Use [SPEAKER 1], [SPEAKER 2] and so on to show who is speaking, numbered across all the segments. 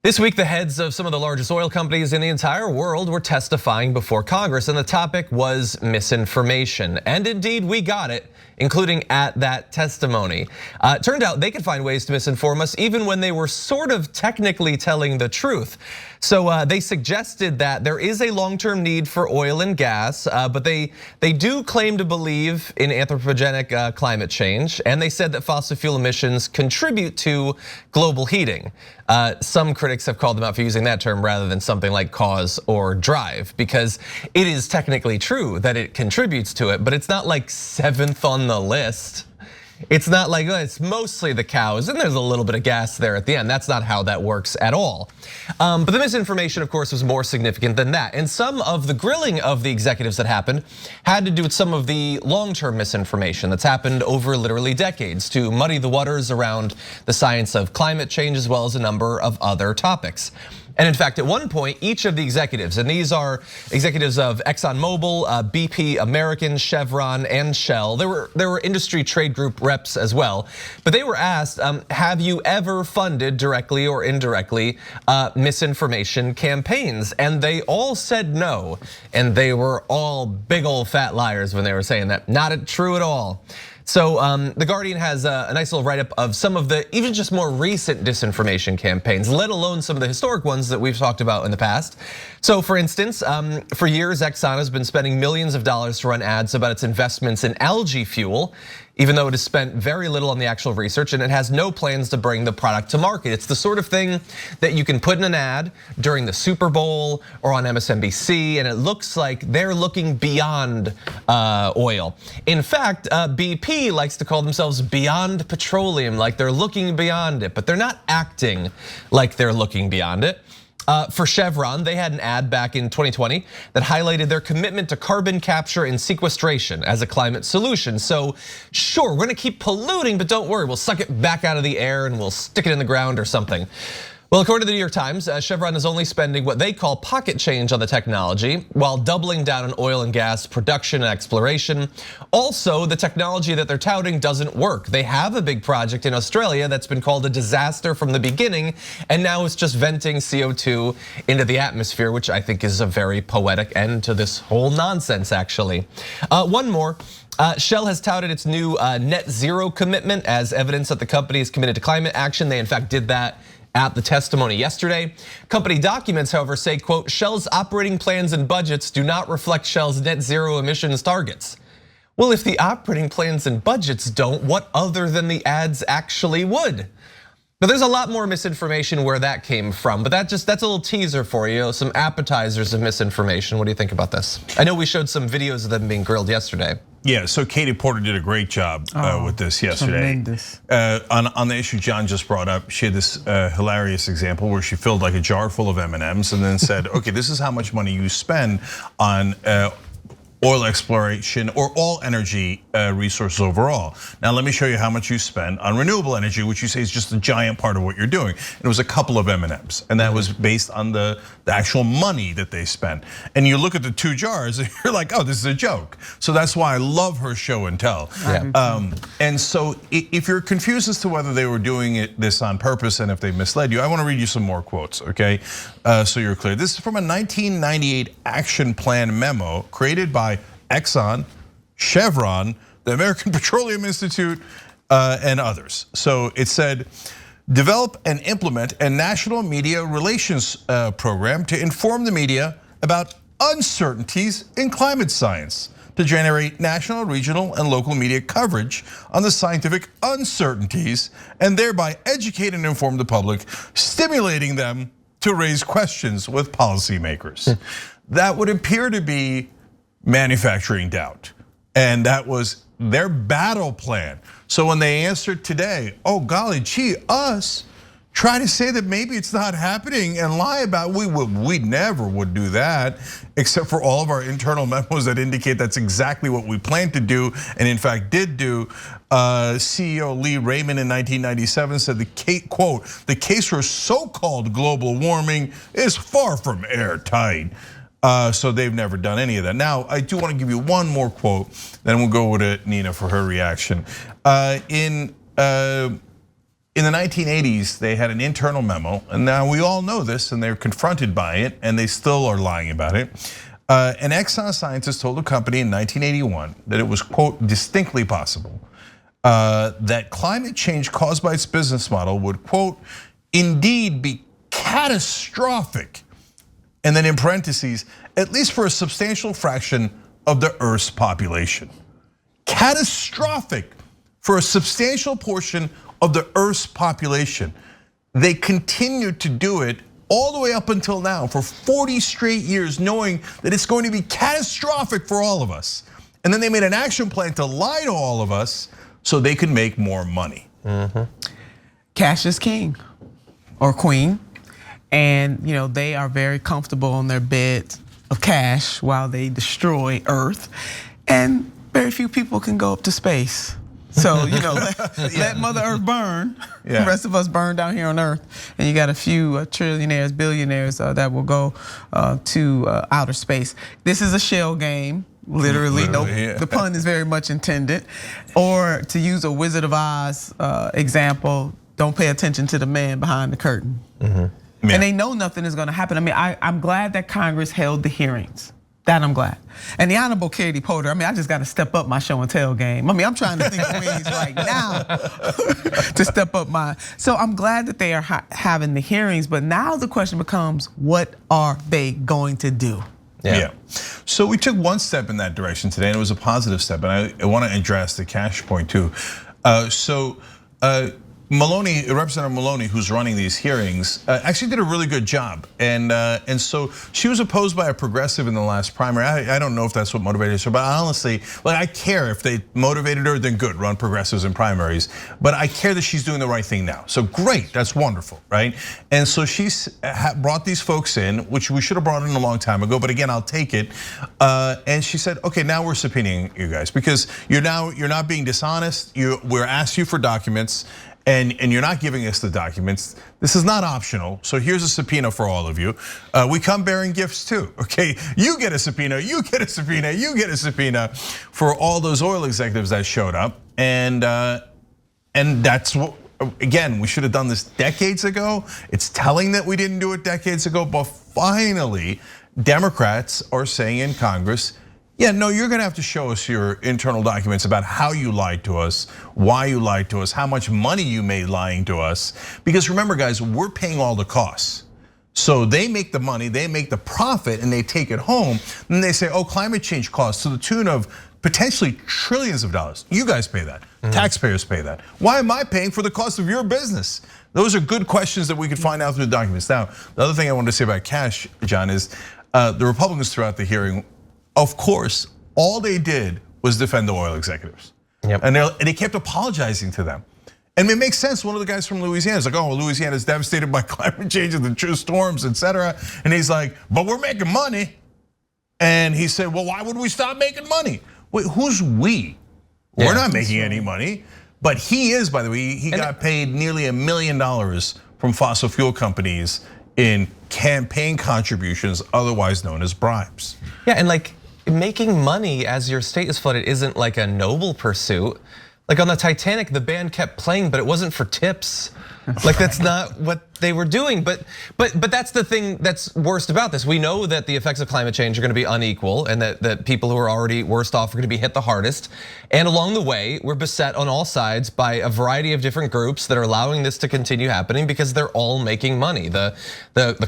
[SPEAKER 1] This week, the heads of some of the largest oil companies in the entire world were testifying before Congress, and the topic was misinformation. And indeed, we got it, including at that testimony. It turned out they could find ways to misinform us even when they were sort of technically telling the truth. So they suggested that there is a long-term need for oil and gas, but they do claim to believe in anthropogenic climate change, and they said that fossil fuel emissions contribute to global heating. Some critics have called them out for using that term rather than something like cause or drive, because it is technically true that it contributes to it, but it's not like 7th on the list. It's not like, it's mostly the cows and there's a little bit of gas there at the end. That's not how that works at all. But the misinformation, of course, was more significant than that. And some of the grilling of the executives that happened had to do with some of the long-term misinformation that's happened over literally decades to muddy the waters around the science of climate change, as well as a number of other topics. And in fact, at one point, each of the executives, and these are executives of ExxonMobil, BP, American, Chevron, and Shell. There were industry trade group reps as well, but they were asked, have you ever funded directly or indirectly misinformation campaigns? And they all said no, and they were all big old fat liars when they were saying that. Not true at all. So The Guardian has a nice little write-up of some of the even just more recent disinformation campaigns, let alone some of the historic ones that we've talked about in the past. So for instance, for years, Exxon has been spending millions of dollars to run ads about its investments in algae fuel, even though it has spent very little on the actual research, and it has no plans to bring the product to market. It's the sort of thing that you can put in an ad during the Super Bowl or on MSNBC, and it looks like they're looking beyond oil. In fact, BP likes to call themselves beyond petroleum, like they're looking beyond it, but they're not acting like they're looking beyond it. For Chevron, they had an ad back in 2020 that highlighted their commitment to carbon capture and sequestration as a climate solution. So sure, we're gonna keep polluting, but don't worry, we'll suck it back out of the air and we'll stick it in the ground or something. Well, according to the New York Times, Chevron is only spending what they call pocket change on the technology while doubling down on oil and gas production and exploration. Also, the technology that they're touting doesn't work. They have a big project in Australia that's been called a disaster from the beginning, and now it's just venting CO2 into the atmosphere, which I think is a very poetic end to this whole nonsense, actually. One more. Shell has touted its new net zero commitment as evidence that the company is committed to climate action. They in fact did that at the testimony yesterday. Company documents, however, say, quote, Shell's operating plans and budgets do not reflect Shell's net zero emissions targets. Well, if the operating plans and budgets don't, what other than the ads actually would? Now, there's a lot more misinformation where that came from, but that's a little teaser for you, some appetizers of misinformation. What do you think about this? I know we showed some videos of them being grilled yesterday.
[SPEAKER 2] Yeah, so Katie Porter did a great job with this yesterday. On the issue John just brought up, she had this hilarious example where she filled like a jar full of M&Ms and then said, okay, this is how much money you spend on oil exploration or all energy resources overall. Now let me show you how much you spend on renewable energy, which you say is just a giant part of what you're doing. And it was a couple of M&Ms, and that was based on the actual money that they spent. And you look at the two jars, and you're like, oh, this is a joke. So that's why I love her show and tell. Yeah. And so if you're confused as to whether they were doing this on purpose and if they misled you, I want to read you some more quotes, okay? So you're clear. This is from a 1998 action plan memo created by Exxon, Chevron, the American Petroleum Institute, and others. So it said, develop and implement a national media relations program to inform the media about uncertainties in climate science, to generate national, regional, and local media coverage on the scientific uncertainties, and thereby educate and inform the public, stimulating them to raise questions with policymakers. That would appear to be manufacturing doubt. And that was their battle plan. So when they answered today, oh golly gee, us try to say that maybe it's not happening and lie about we never would do that, except for all of our internal memos that indicate that's exactly what we plan to do and in fact did do. CEO Lee Raymond in 1997 said quote, the case for so-called global warming is far from airtight. So they've never done any of that. Now, I do want to give you one more quote, then we'll go with Nina for her reaction. In in the 1980s, they had an internal memo, and now we all know this, and they're confronted by it, and they still are lying about it. An Exxon scientist told a company in 1981 that it was, quote, distinctly possible that climate change caused by its business model would, quote, indeed be catastrophic, and then in parentheses, at least for a substantial fraction of the Earth's population. Catastrophic for a substantial portion of the Earth's population. They continued to do it all the way up until now for 40 straight years, knowing that it's going to be catastrophic for all of us. And then they made an action plan to lie to all of us so they could make more money.
[SPEAKER 3] Cash is king or queen. And they are very comfortable on their bed of cash while they destroy Earth. And very few people can go up to space. So, let Mother Earth burn. The rest of us burn down here on Earth. And you got a few trillionaires, billionaires that will go to outer space. This is a shell game. Literally, the pun is very much intended. Or to use a Wizard of Oz example, don't pay attention to the man behind the curtain. And they know nothing is gonna happen. I mean, I'm glad that Congress held the hearings. That I'm glad. And the Honorable Katie Porter, I just gotta step up my show and tell game. I'm trying to think of ways right now to step up my. So I'm glad that they are having the hearings, but now the question becomes, what are they going to do?
[SPEAKER 2] Yeah. So we took one step in that direction today, and it was a positive step. And I want to address the cash point too. Maloney, Representative Maloney, who's running these hearings, actually did a really good job. And so she was opposed by a progressive in the last primary. I don't know if that's what motivated her, but honestly, I care if they motivated her, then good, run progressives in primaries. But I care that she's doing the right thing now. So great, that's wonderful, right? And so she's brought these folks in, which we should have brought in a long time ago, but again, I'll take it. And she said, okay, now we're subpoenaing you guys because you're not being dishonest. We're asked you for documents. And you're not giving us the documents. This is not optional, so here's a subpoena for all of you. We come bearing gifts too, okay? You get a subpoena, you get a subpoena, you get a subpoena for all those oil executives that showed up. And that's what, again, we should have done this decades ago. It's telling that we didn't do it decades ago, but finally, Democrats are saying in Congress, yeah, no, you're gonna have to show us your internal documents about how you lied to us, why you lied to us, how much money you made lying to us. Because remember, guys, we're paying all the costs. So they make the money, they make the profit, and they take it home. And they say, oh, climate change costs to the tune of potentially trillions of dollars. You guys pay that, taxpayers pay that. Why am I paying for the cost of your business? Those are good questions that we could find out through the documents. Now, the other thing I wanted to say about cash, John, is the Republicans throughout the hearing, of course, all they did was defend the oil executives. And they kept apologizing to them. And it makes sense, one of the guys from Louisiana is like, oh, well, Louisiana is devastated by climate change and the true storms, etc. And he's like, but we're making money. And he said, well, why would we stop making money? Wait, who's we? We're not making any money. But he is, by the way, he got paid nearly $1 million from fossil fuel companies in campaign contributions, otherwise known as bribes.
[SPEAKER 1] Yeah, and making money as your state is flooded isn't like a noble pursuit. Like on the Titanic, the band kept playing, but it wasn't for tips. Like that's not what they were doing, but that's the thing that's worst about this. We know that the effects of climate change are gonna be unequal and that people who are already worst off are gonna be hit the hardest. And along the way, we're beset on all sides by a variety of different groups that are allowing this to continue happening because they're all making money. The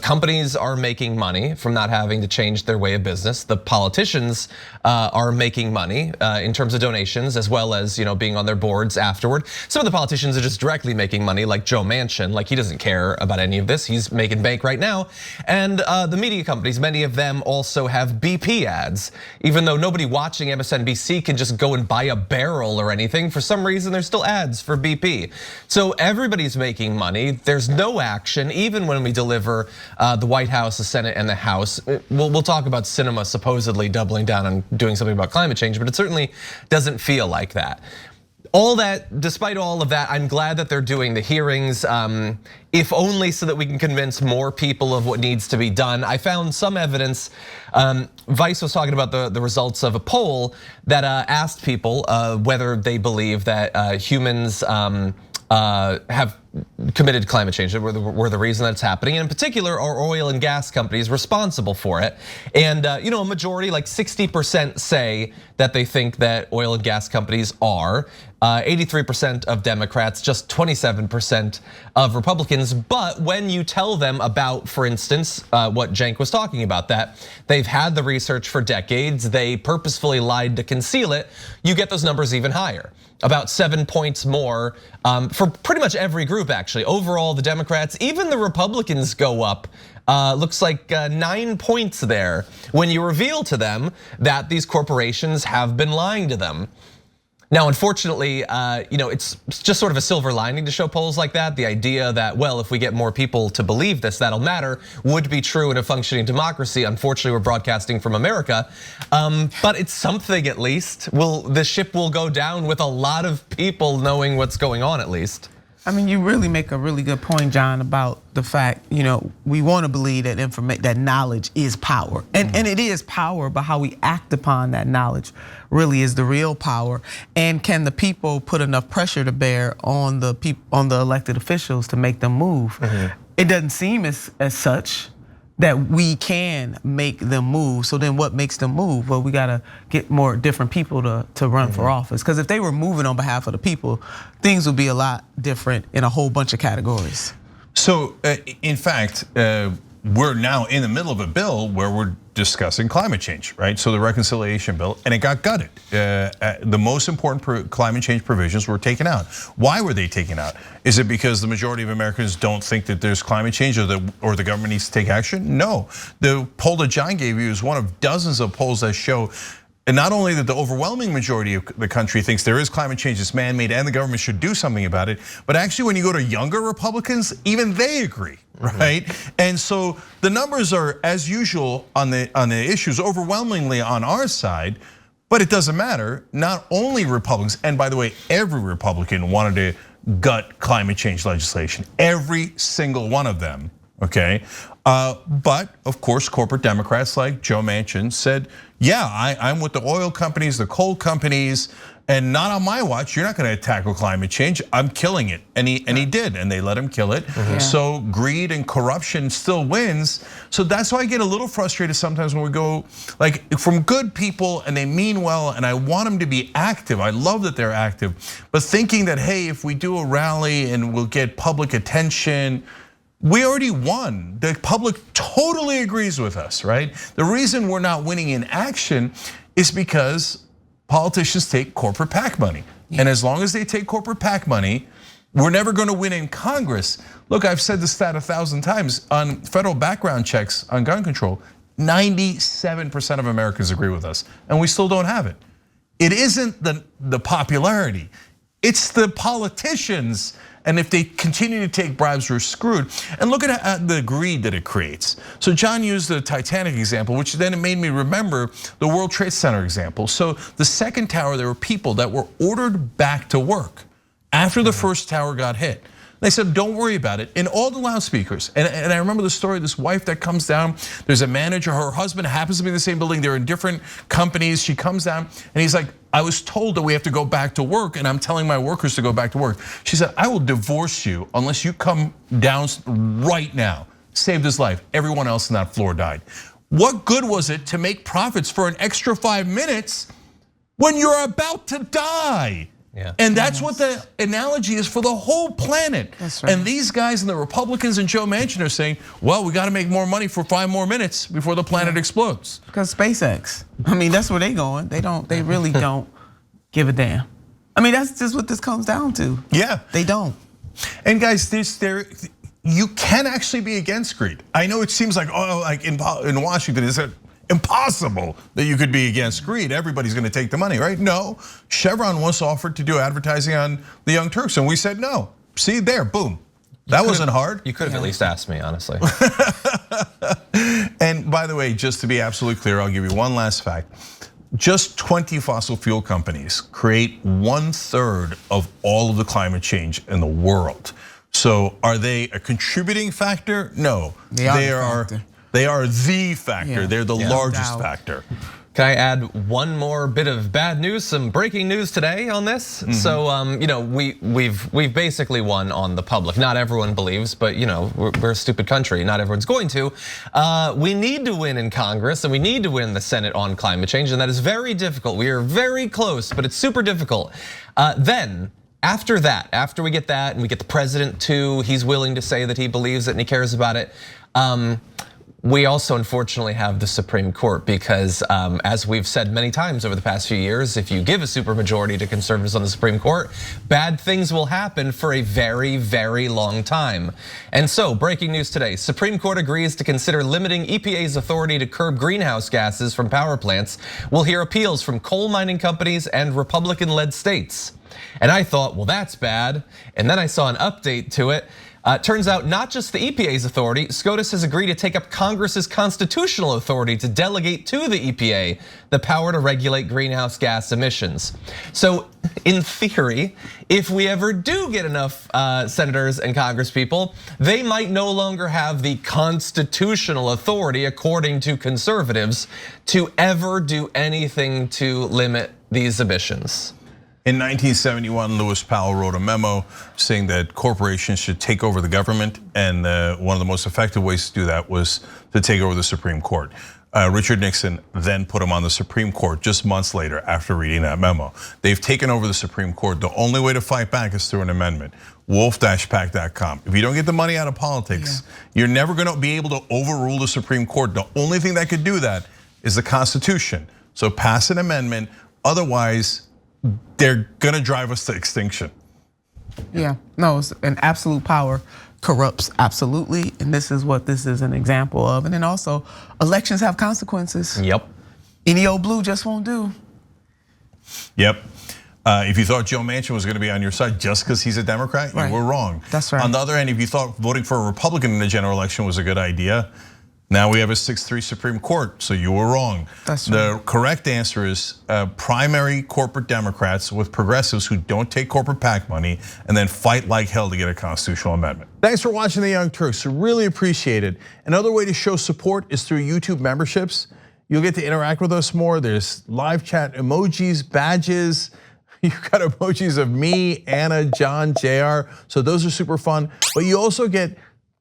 [SPEAKER 1] companies are making money from not having to change their way of business. The politicians are making money in terms of donations as well as being on their boards afterward. Some of the politicians are just directly making money, like Joe Manchin, like he doesn't care about any of this. He's making bank right now. And the media companies, many of them also have BP ads. Even though nobody watching MSNBC can just go and buy a barrel or anything, for some reason there's still ads for BP. So everybody's making money. There's no action, even when we deliver the White House, the Senate, and the House. We'll talk about cinema supposedly doubling down on doing something about climate change, but it certainly doesn't feel like that. All that, despite all of that, I'm glad that they're doing the hearings, if only so that we can convince more people of what needs to be done. I found some evidence, Vice was talking about the results of a poll that asked people whether they believe that humans have committed to climate change, were the reason that it's happening. And in particular, are oil and gas companies responsible for it? And a majority, like 60%, say that they think that oil and gas companies are. 83% of Democrats, just 27% of Republicans. But when you tell them about, for instance, what Cenk was talking about, that they've had the research for decades, they purposefully lied to conceal it, you get those numbers even higher. About 7 points more for pretty much every group, actually. Overall, the Democrats, even the Republicans go up. Looks like 9 points there when you reveal to them that these corporations have been lying to them. Now, unfortunately, it's just sort of a silver lining to show polls like that. The idea that, well, if we get more people to believe this, that'll matter, would be true in a functioning democracy. Unfortunately, we're broadcasting from America, but it's something at least. The ship will go down with a lot of people knowing what's going on at least.
[SPEAKER 3] I mean, you really make a really good point, John, about the fact, we want to believe that that knowledge is power. And it is power, but how we act upon that knowledge really is the real power. And can the people put enough pressure to bear on the elected officials to make them move? It doesn't seem as such that we can make them move. So then what makes them move? Well, we gotta get more different people to run for office. Because if they were moving on behalf of the people, things would be a lot different in a whole bunch of categories.
[SPEAKER 2] So in fact, we're now in the middle of a bill where we're discussing climate change, right? So the reconciliation bill, and it got gutted. The most important climate change provisions were taken out. Why were they taken out? Is it because the majority of Americans don't think that there's climate change or the government needs to take action? No, the poll that John gave you is one of dozens of polls that show, and not only that the overwhelming majority of the country thinks there is climate change, it's man-made, and the government should do something about it, but actually when you go to younger Republicans, even they agree, right? And so the numbers are, as usual, on the issues overwhelmingly on our side, but it doesn't matter. Not only Republicans, and by the way, every Republican wanted to gut climate change legislation, every single one of them, okay? But of course, corporate Democrats like Joe Manchin said, yeah, I'm with the oil companies, the coal companies, and not on my watch. You're not going to tackle climate change. I'm killing it, and he did, and they let him kill it. So greed and corruption still wins. So that's why I get a little frustrated sometimes when we go like from good people and they mean well, and I want them to be active. I love that they're active, but thinking that hey, if we do a rally and we'll get public attention. We already won. The public totally agrees with us, right? The reason we're not winning in action is because politicians take corporate PAC money. And as long as they take corporate PAC money, we're never gonna win in Congress. Look, I've said this stat 1,000 times on federal background checks on gun control, 97% of Americans agree with us, and we still don't have it. It isn't the popularity, it's the politicians. And if they continue to take bribes, we're screwed. And look at the greed that it creates. So John used the Titanic example, which then it made me remember the World Trade Center example. So the second tower, there were people that were ordered back to work after the first tower got hit. They said, don't worry about it, in all the loudspeakers. And I remember the story of this wife that comes down, there's a manager, her husband happens to be in the same building, they're in different companies. She comes down and he's like, I was told that we have to go back to work and I'm telling my workers to go back to work. She said, I will divorce you unless you come down right now. Saved his life, everyone else on that floor died. What good was it to make profits for an extra 5 minutes when you're about to die?
[SPEAKER 1] Yeah.
[SPEAKER 2] And that's what the analogy is for the whole planet.
[SPEAKER 3] That's right.
[SPEAKER 2] And these guys and the Republicans and Joe Manchin are saying, well, we got to make more money for 5 more minutes before the planet explodes.
[SPEAKER 3] Because SpaceX, I mean, that's where they going. They really don't give a damn. I mean, that's just what this comes down to.
[SPEAKER 2] Yeah.
[SPEAKER 3] They don't.
[SPEAKER 2] And guys, you can actually be against greed. I know it seems like, like in Washington, it's impossible that you could be against greed. Everybody's going to take the money, right? No, Chevron once offered to do advertising on the Young Turks and we said no. See there, boom. That wasn't hard.
[SPEAKER 1] You could have at least asked me, honestly.
[SPEAKER 2] And by the way, just to be absolutely clear, I'll give you one last fact. Just 20 fossil fuel companies create 1/3 of all of the climate change in the world. So are they a contributing factor? No,
[SPEAKER 3] They are the factor.
[SPEAKER 2] They are the factor.
[SPEAKER 3] Yeah.
[SPEAKER 2] They're the largest factor.
[SPEAKER 1] Can I add one more bit of bad news, some breaking news today on this? So, we've basically won on the public. Not everyone believes, but we're a stupid country. Not everyone's going to. We need to win in Congress and we need to win the Senate on climate change, and that is very difficult. We are very close, but it's super difficult. Then, after that, after we get that and we get the president too, he's willing to say that he believes it and he cares about it. We also unfortunately have the Supreme Court because as we've said many times over the past few years, if you give a supermajority to conservatives on the Supreme Court, bad things will happen for a very, very long time. And so, breaking news today, Supreme Court agrees to consider limiting EPA's authority to curb greenhouse gases from power plants. We'll hear appeals from coal mining companies and Republican-led states. And I thought, well, that's bad. And then I saw an update to it. Turns out not just the EPA's authority, SCOTUS has agreed to take up Congress's constitutional authority to delegate to the EPA the power to regulate greenhouse gas emissions. So in theory, if we ever do get enough senators and congresspeople, they might no longer have the constitutional authority, according to conservatives, to ever do anything to limit these emissions.
[SPEAKER 2] In 1971, Lewis Powell wrote a memo saying that corporations should take over the government, and one of the most effective ways to do that was to take over the Supreme Court. Richard Nixon then put him on the Supreme Court just months later after reading that memo. They've taken over the Supreme Court. The only way to fight back is through an amendment. Wolf-pac.com. If you don't get the money out of politics, you're never gonna be able to overrule the Supreme Court. The only thing that could do that is the Constitution. So pass an amendment, otherwise, they're gonna drive us to extinction.
[SPEAKER 3] Yeah, no, it's an absolute power corrupts absolutely, and this is what this is an example of. And then also, elections have consequences.
[SPEAKER 1] Yep.
[SPEAKER 3] Any old blue just won't do.
[SPEAKER 2] Yep. If you thought Joe Manchin was gonna be on your side just because he's a Democrat, you were wrong.
[SPEAKER 3] That's right.
[SPEAKER 2] On the other hand, if you thought voting for a Republican in the general election was a good idea, now we have a 6-3 Supreme Court, so you were wrong.
[SPEAKER 3] That's right.
[SPEAKER 2] The correct answer is primary corporate Democrats with progressives who don't take corporate PAC money and then fight like hell to get a constitutional amendment. Thanks for watching The Young Turks, we really appreciate it. Another way to show support is through YouTube memberships. You'll get to interact with us more. There's live chat emojis, badges. You've got emojis of me, Anna, John, JR, so those are super fun. But you also get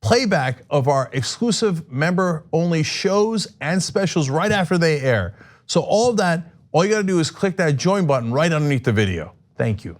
[SPEAKER 2] playback of our exclusive member-only shows and specials right after they air. So all of that, all you gotta do is click that join button right underneath the video. Thank you.